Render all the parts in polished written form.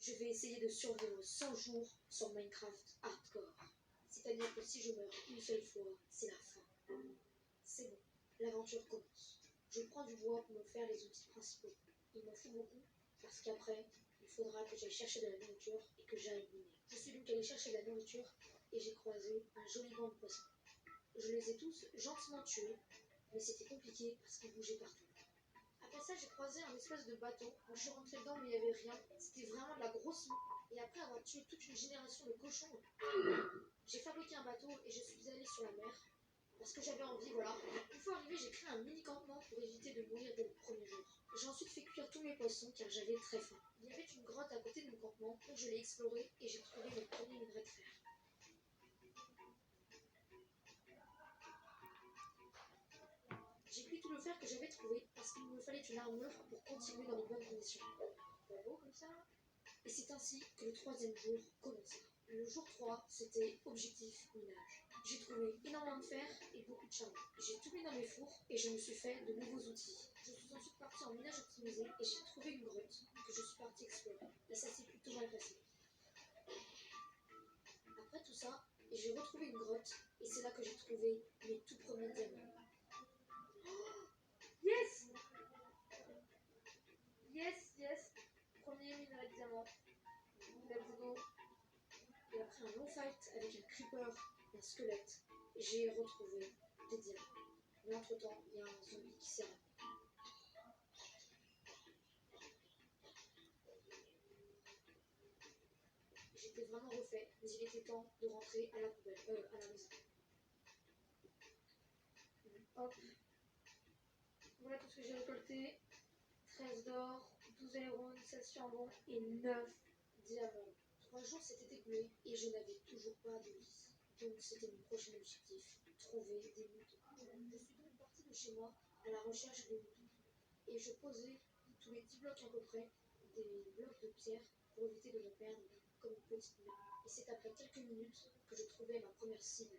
Je vais essayer de survivre 100 jours sur Minecraft Hardcore. C'est-à-dire que si je meurs une seule fois, c'est la fin. C'est bon, l'aventure commence. Je prends du bois pour me faire les outils principaux. Il m'en faut beaucoup, parce qu'après, il faudra que j'aille chercher de la nourriture et que j'aille miner. Je suis donc allé chercher de la nourriture et j'ai croisé un joli banc de poissons. Je les ai tous gentiment tués, mais c'était compliqué parce qu'ils bougeaient partout. Après ça, j'ai croisé un espèce de bateau. Quand je suis rentrée dedans, mais il n'y avait rien. C'était vraiment de la grosse mou. Et après avoir tué toute une génération de cochons, j'ai fabriqué un bateau et je suis allée sur la mer. Parce que j'avais envie, voilà. Une fois arrivée, j'ai créé un mini campement pour éviter de mourir dès le premier jour. J'ai ensuite fait cuire tous mes poissons car j'avais très faim. Il y avait une grotte à côté de mon campement, donc je l'ai explorée et j'ai trouvé mon premier minerai de fer. J'ai pris tout le fer que j'avais trouvé parce qu'il me fallait une armure pour continuer dans les bonnes conditions. Pas beau comme ça. Et c'est ainsi que le troisième jour commença. Le jour 3, c'était objectif minage. J'ai trouvé énormément de fer et beaucoup de charbon. J'ai tout mis dans mes fours et je me suis fait de nouveaux outils. Je suis ensuite partie en minage optimisé et j'ai trouvé une grotte que je suis partie explorer. Et ça s'est plutôt mal passé. Après tout ça, j'ai retrouvé une grotte et c'est là que j'ai trouvé mes tout premiers diamants. Yes! Yes, yes! Premier minerai de diamant. Let's go! Et après un long fight avec un creeper et un squelette, j'ai retrouvé des diamants. Mais entre-temps, il y a un zombie qui s'est ramené. J'étais vraiment refait, mais il était temps de rentrer à la poubelle, à la maison. Hop. Voilà tout ce que j'ai récolté. 13 d'or, 12 aérones, 16 charbons et 9 diamants. 3 jours s'étaient écoulés et je n'avais toujours pas de vis. Donc c'était mon prochain objectif, trouver des moutons. Je suis donc partie de chez moi à la recherche de moutons. Et je posais tous les 10 blocs à peu près, des blocs de pierre pour éviter de me perdre comme une petite merde. Et c'est après quelques minutes que je trouvais ma première cible.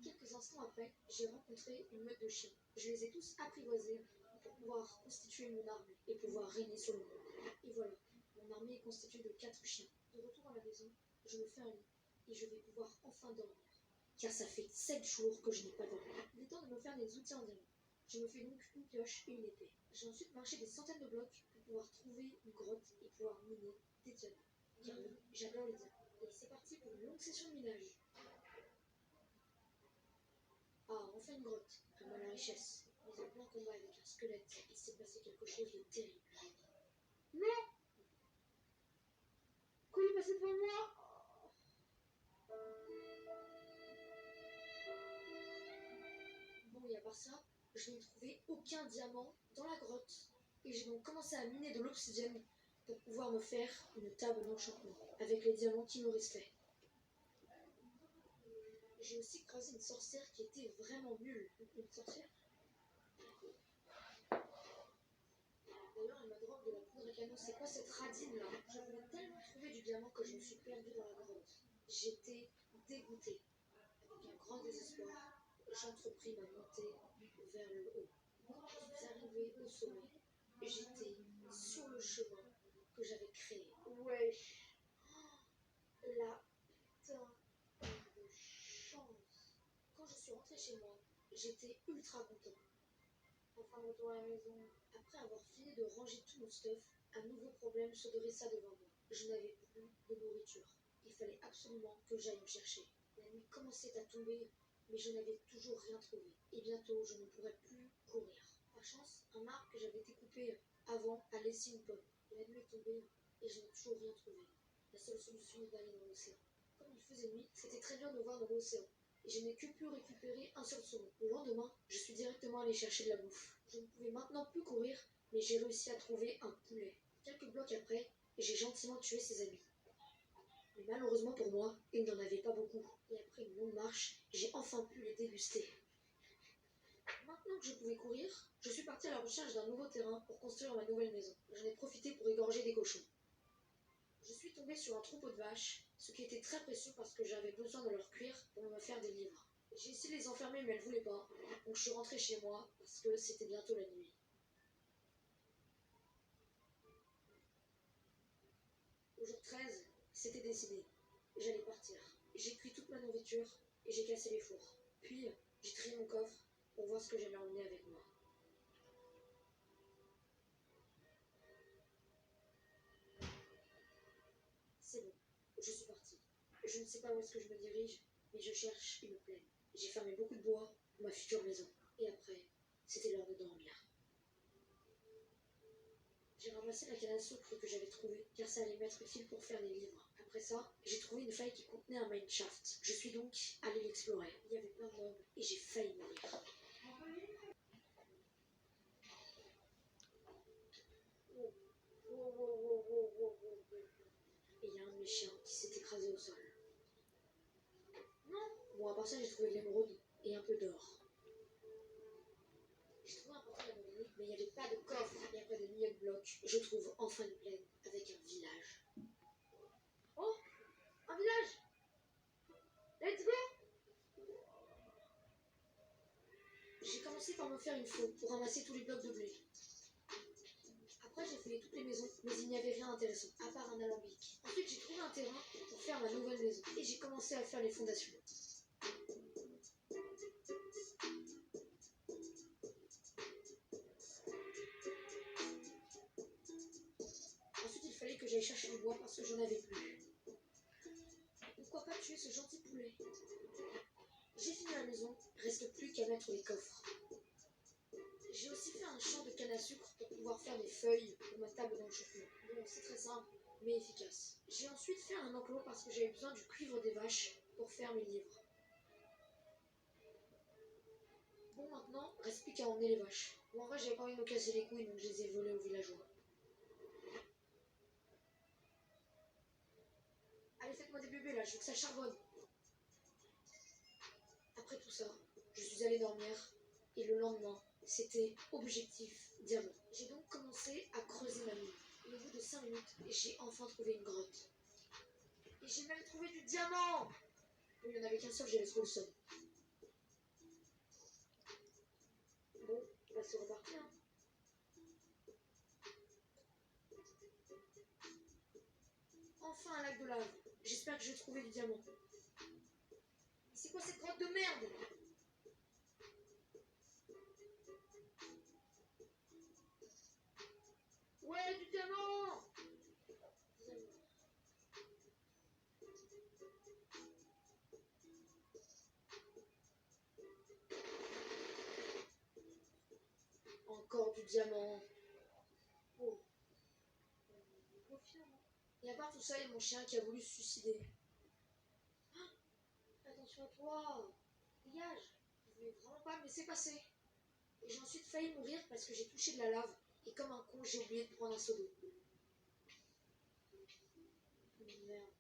Quelques instants après, j'ai rencontré une meute de chiens. Je les ai tous apprivoisés pour pouvoir constituer mon armée et pouvoir régner sur le monde. Et voilà, mon armée est constituée de 4 chiens. De retour à la maison, je me fais un lit et je vais pouvoir enfin dormir. Car ça fait 7 jours que je n'ai pas dormi. Il est temps de me faire des outils en diamant. Je me fais donc une pioche et une épée. J'ai ensuite marché des centaines de blocs pour pouvoir trouver une grotte et pouvoir miner des diamants. Car oui, j'adore les diamants. Et c'est parti pour une longue session de minage. Ah, enfin une grotte, vraiment la richesse. Mais en plein combat avec un squelette, il s'est passé quelque chose de terrible. Non! Quoi il est passé devant moi? Bon, et à part ça, je n'ai trouvé aucun diamant dans la grotte. Et j'ai donc commencé à miner de l'obsidienne pour pouvoir me faire une table d'enchantement avec les diamants qui me restaient. J'ai aussi croisé une sorcière qui était vraiment nulle. Une sorcière? D'ailleurs, elle m'a drop de la poudre à canon. C'est quoi cette radine là? Je voulais tellement trouver du diamant que je me suis perdue dans la grotte. J'étais dégoûtée. Avec un grand désespoir, j'entrepris ma montée vers le haut. Quand je suis arrivée au sommet, j'étais sur le chemin que j'avais créé. Wesh! La putain de chance! Quand je suis rentrée chez moi, j'étais ultra content. Enfin, de retour à la maison. Après avoir fini de ranger tout mon stuff, un nouveau problème se dressa devant moi. Je n'avais plus de nourriture. Il fallait absolument que j'aille me chercher. La nuit commençait à tomber, mais je n'avais toujours rien trouvé. Et bientôt, je ne pourrais plus courir. Par chance, un arbre que j'avais découpé avant a laissé une pomme. La nuit est tombée et je n'ai toujours rien trouvé. La seule solution est d'aller dans l'océan. Comme il faisait nuit, c'était très dur de voir dans l'océan. Et je n'ai que pu récupérer un seul saumon. Le lendemain, je suis directement allé chercher de la bouffe. Je ne pouvais maintenant plus courir, mais j'ai réussi à trouver un poulet. Quelques blocs après, j'ai gentiment tué ses amis. Mais malheureusement pour moi, il n'en avait pas beaucoup. Et après une longue marche, j'ai enfin pu les déguster. Maintenant que je pouvais courir, je suis partie à la recherche d'un nouveau terrain pour construire ma nouvelle maison. J'en ai profité pour égorger des cochons. Je suis tombée sur un troupeau de vaches, ce qui était très précieux parce que j'avais besoin de leur cuir pour me faire des livres. J'ai essayé de les enfermer mais elles ne voulaient pas, donc je suis rentrée chez moi parce que c'était bientôt la nuit. C'était décidé. J'allais partir. J'ai cuit toute ma nourriture et j'ai cassé les fours. Puis, j'ai trié mon coffre pour voir ce que j'allais emmener avec moi. C'est bon, je suis partie. Je ne sais pas où est-ce que je me dirige, mais je cherche une plaine. J'ai fermé beaucoup de bois pour ma future maison. Et après, c'était l'heure de dormir. J'ai ramassé la canne à sucre que j'avais trouvée, car ça allait m'être utile pour faire des livres. Après ça, j'ai trouvé une faille qui contenait un mineshaft. Je suis donc allée l'explorer. Il y avait plein de mobs et j'ai failli mourir. Et il y a un de mes chiens qui s'est écrasé au sol. Non. Bon, à part ça, j'ai trouvé de l'émeraude et un peu d'or. J'ai trouvé un portail abandonné, mais il n'y avait pas de coffre. Et après des milliers de blocs, je trouve enfin une plaine avec un village. Oh, un village! Let's go! J'ai commencé par me faire une faux pour ramasser tous les blocs de blé. Après, j'ai fait toutes les maisons, mais il n'y avait rien d'intéressant, à part un alambic. Ensuite, j'ai trouvé un terrain pour faire ma nouvelle maison, et j'ai commencé à faire les fondations. Ensuite, il fallait que j'aille chercher du bois parce que j'en avais plus. Pourquoi pas tuer ce gentil poulet? J'ai fini la maison, reste plus qu'à mettre les coffres. J'ai aussi fait un champ de canne à sucre pour pouvoir faire des feuilles pour ma table d'enchantement. Bon, c'est très simple, mais efficace. J'ai ensuite fait un enclos parce que j'avais besoin du cuivre des vaches pour faire mes livres. Bon, maintenant, reste plus qu'à emmener les vaches. Bon, en vrai, j'avais pas envie de me casser les couilles, donc je les ai volées aux villageois. Allez, faites-moi des bébés là, je veux que ça charbonne. Après tout ça, je suis allée dormir, et le lendemain, c'était objectif diamant. J'ai donc commencé à creuser ma mine. Et au bout de 5 minutes, j'ai enfin trouvé une grotte. Et j'ai même trouvé du diamant! Il n'y en avait qu'un seul, j'avais trop le seum. Bon, bah c'est reparti, hein. Enfin un lac de lave. J'espère que je vais trouver du diamant. Mais c'est quoi cette grotte de merde? Ouais, du diamant! Encore du diamant. Oh. Et à part tout ça, il y a mon chien qui a voulu se suicider. Ah, attention à toi! Dégage! Je voulais vraiment pas me laisser passer. Et j'ai ensuite failli mourir parce que j'ai touché de la lave. Et comme un con, j'ai oublié de prendre un seau d'eau. Merde.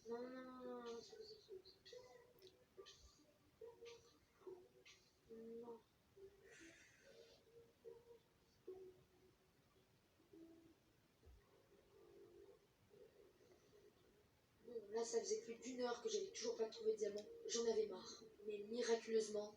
Non, non, non, non, non, non. Bon, là, ça faisait plus d'1 heure que j'avais toujours pas trouvé de diamant. J'en avais marre. Mais miraculeusement,